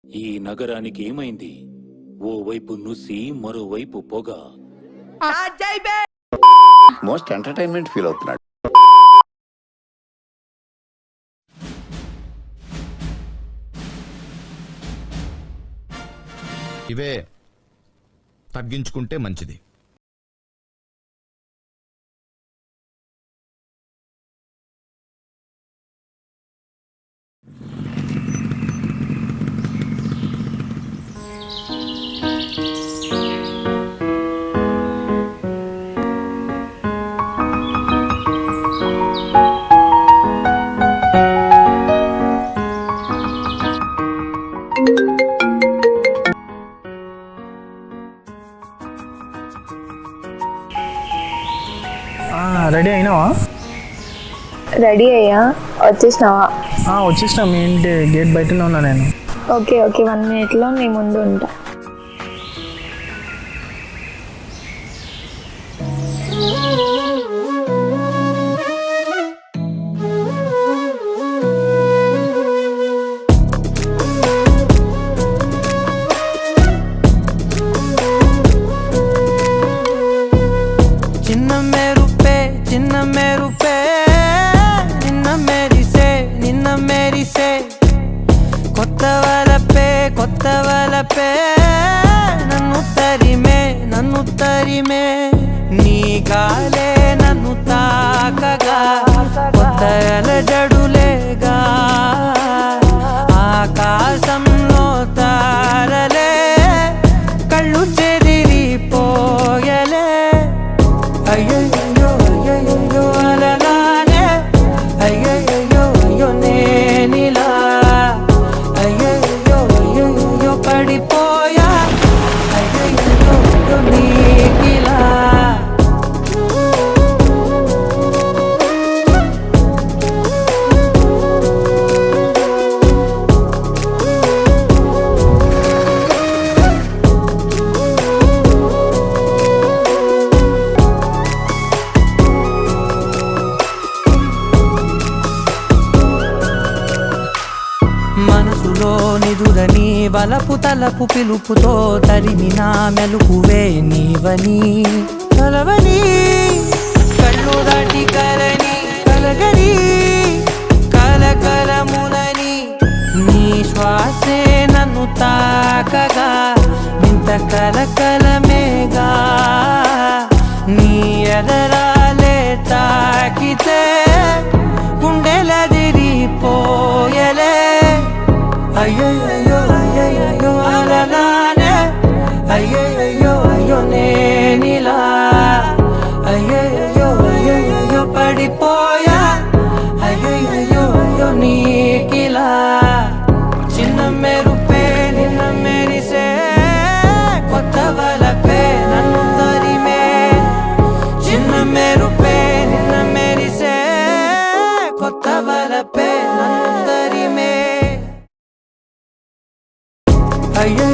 ఈ నగరానికి ఏమైంది? ఓవైపు నుసి మరోవైపు పొగ. మోస్ట్ ఎంటర్టైన్మెంట్ ఫీల్ అవుతున్నాడు. ఇవే తగ్గించుకుంటే మంచిది. రెడీ అయినావా? రెడీ అయ్యా. వచ్చేసినావా? వచ్చేసిన. మీ ఇంటి గేట్ బయటనే ఉన్నా నేను. ఓకే 1 minute నీ ముందు ఉంటా. కొత్త వలపే నన్ను తరిమే నీ గాలే నన్ను తాకగా కొత్త అలజడులేగా ఆకాశంలో తారలే కళ్ళు చెదిరిపోయలే అయ్యయ్యో అయ్యయ్యో అలలానే అయ్యయ్యో అయ్యో నేనిలా పడిపోయా అయ్యయ్యో నీకిలా మనసులో నిదురని వలపు తలపు పిలుపుతో తరిమిన మెలుకువే నీవని కలవని కళ్ళు దాటి కలని కలగని కలకలములని నీ శ్వాసే నన్ను తాకగా ఇంత కలకలమేగా నీ ఎదరాలే తాకితే గుండెలదిరిపోయలే అయ్యయ్యో అయ్యయ్యో అలలానే అయ్యయ్యో అయ్యో నేనిలా అయ్యయ్యో అయ్యయ్యో పడిపోయా అయ్యయ్యో అయ్యో నీకిలా చిన్న మెరుపే నిన్న మెరిసే కొత్త వలపే నన్ను తరిమే చిన్న మెరుపే నిన్న మెరిసే కొత్త వలపే నన్ను తరిమే అయ్యో